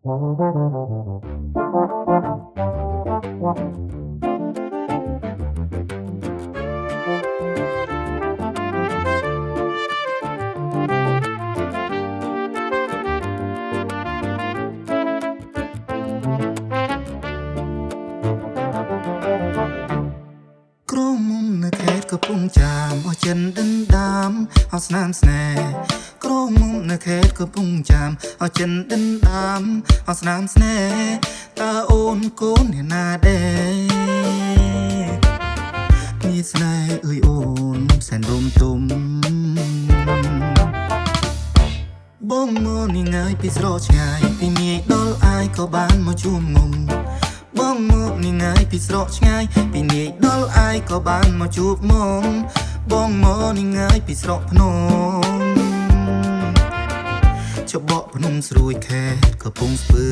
ក្រមុំនៅខេត្តកំពង់ចាមអស់ចិនដិនដាមអស់ស្នាមស្នេហ៍ក្រមុំនៅខេត្តកំពង់ចាមអស់ចិនដិនដាមអស់ស្នាមស្នេហ៍តើអូនកូនអ្នកណាដែរមានស្នេហ៍អើយអូនសែនរំទុំបងមកនេះងាយពីស្រកឆ្ងាយពីងាយដល់អាយក៏បានមកជួបមុំបងមកនេះងាយពីស្រកឆ្ងាយពីនាយដល់អាយក៏បានមកជួបមុំបងមកនេះងាយពីស្រកភ្នំច្បក់ភ្នំស្រួយខេត្តកំពង់ស្ពឺ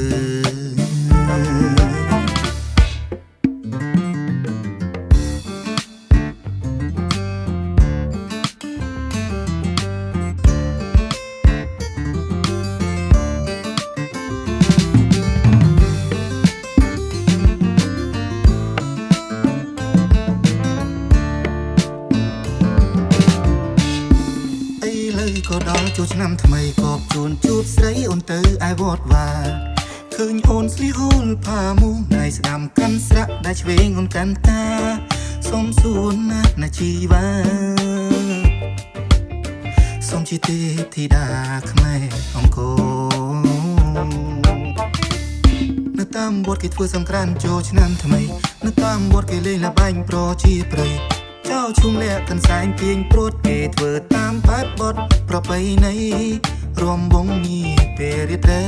ក៏ដល់ចូលឆ្នាំថ្មីក៏ជួនជួបស្រីអូនទៅឯវត្តវាឃើញអូនស្លីហូលផាមូណៃស្ដាំកាន់ស្រាក់ដែលឆ្វេងអូនកាន់តាសុំសួនណាជីវ៉ាសុំជាទេពធីតាខ្មែរអង្គរនៅតាមវត្តគេធ្វើសង្ក្រាន្តចូលឆ្នាំថ្មីនៅតាមវត្តគេលេងល្បែងប្រជាប្រិយចៅឈុំលាក់កន្សែងទាញព្រួតគេធ្វើតាមបែបបទប្រពៃណីរំវងញីពេលរៀបរែ